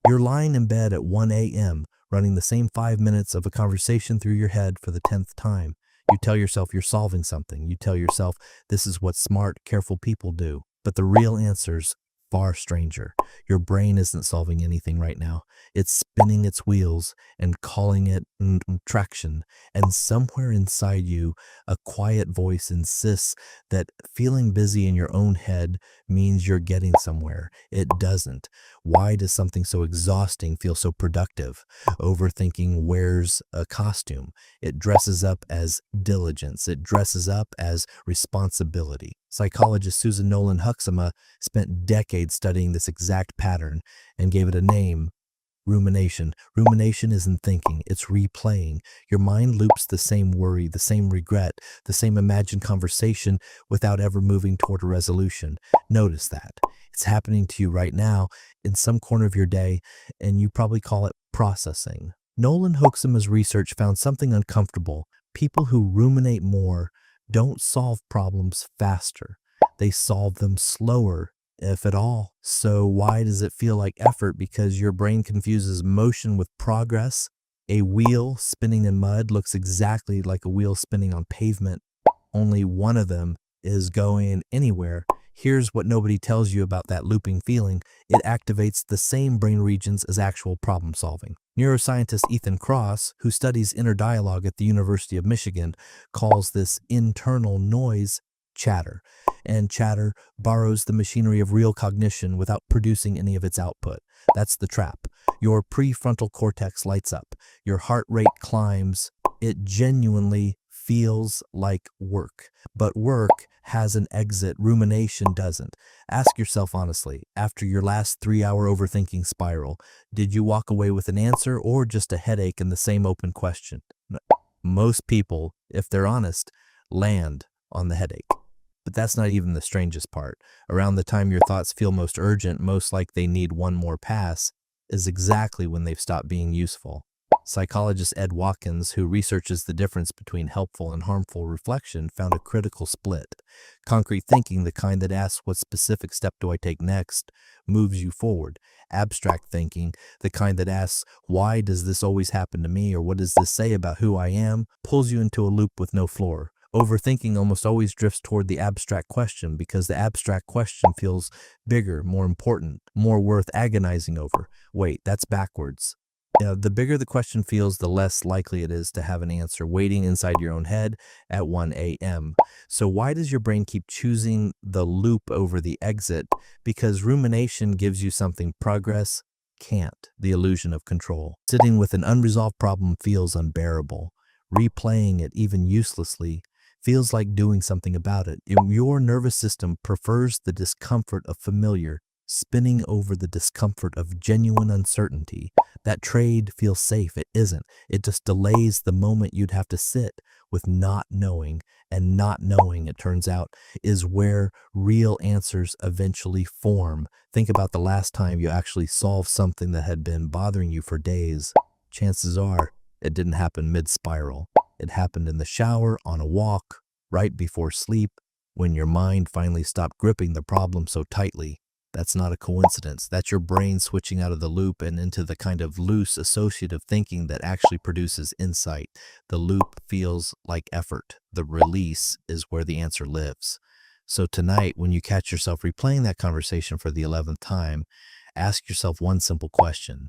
You're lying in bed at 1 a.m., running the same 5 minutes of a conversation through your head for the 10th time. You tell yourself you're solving something. You tell yourself this is what smart, careful people do. But the real answer's far stranger. Your brain isn't solving anything right now. It's spinning its wheels and calling it traction. And somewhere inside you, a quiet voice insists that feeling busy in your own head means you're getting somewhere. It doesn't. Why does something so exhausting feel so productive? Overthinking wears a costume. It dresses up as diligence. It dresses up as responsibility. Psychologist Susan Nolen-Hoeksema spent decades studying this exact pattern and gave it a name: rumination. Rumination isn't thinking, it's replaying. Your mind loops the same worry, the same regret, the same imagined conversation without ever moving toward a resolution. Notice that. It's happening to you right now in some corner of your day, and you probably call it processing. Nolen-Hoeksema's research found something uncomfortable. People who ruminate more don't solve problems faster. They solve them slower, if at all. So why does it feel like effort? Because your brain confuses motion with progress. A wheel spinning in mud looks exactly like a wheel spinning on pavement. Only one of them is going anywhere. Here's what nobody tells you about that looping feeling. It activates the same brain regions as actual problem solving. Neuroscientist Ethan Kross, who studies inner dialogue at the University of Michigan, calls this internal noise chatter. And chatter borrows the machinery of real cognition without producing any of its output. That's the trap. Your prefrontal cortex lights up. Your heart rate climbs. It genuinely feels like work. But work has an exit. Rumination doesn't. Ask yourself honestly, after your last 3-hour overthinking spiral, did you walk away with an answer or just a headache and the same open question? Most people, if they're honest, land on the headache. But that's not even the strangest part. Around the time your thoughts feel most urgent, most like they need one more pass, is exactly when they've stopped being useful. Psychologist Ed Watkins, who researches the difference between helpful and harmful reflection, found a critical split. Concrete thinking, the kind that asks what specific step do I take next, moves you forward. Abstract thinking, the kind that asks why does this always happen to me, or what does this say about who I am, pulls you into a loop with no floor. Overthinking almost always drifts toward the abstract question because the abstract question feels bigger, more important, more worth agonizing over. Wait, that's backwards. The bigger the question feels, the less likely it is to have an answer waiting inside your own head at 1 a.m. So why does your brain keep choosing the loop over the exit? Because rumination gives you something progress can't: the illusion of control. Sitting with an unresolved problem feels unbearable. Replaying it, even uselessly, feels like doing something about it. Your nervous system prefers the discomfort of familiar, spinning over the discomfort of genuine uncertainty. That trade feels safe. It isn't. It just delays the moment you'd have to sit with not knowing. And not knowing, it turns out, is where real answers eventually form. Think about the last time you actually solved something that had been bothering you for days. Chances are it didn't happen mid-spiral. It happened in the shower, on a walk, right before sleep, when your mind finally stopped gripping the problem so tightly. That's not a coincidence. That's your brain switching out of the loop and into the kind of loose associative thinking that actually produces insight. The loop feels like effort. The release is where the answer lives. So tonight, when you catch yourself replaying that conversation for the 11th time, ask yourself one simple question.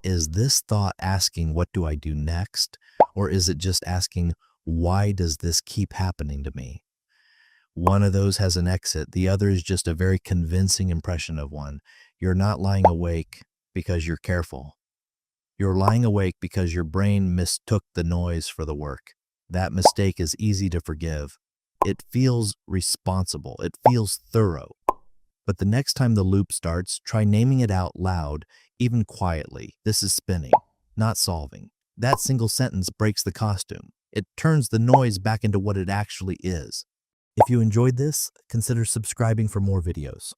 Is this thought asking, what do I do next? Or is it just asking, why does this keep happening to me? One of those has an exit. The other is just a very convincing impression of one. You're not lying awake because you're careful. You're lying awake because your brain mistook the noise for the work. That mistake is easy to forgive. It feels responsible. It feels thorough. But the next time the loop starts, try naming it out loud, even quietly. This is spinning, not solving. That single sentence breaks the costume. It turns the noise back into what it actually is. If you enjoyed this, consider subscribing for more videos.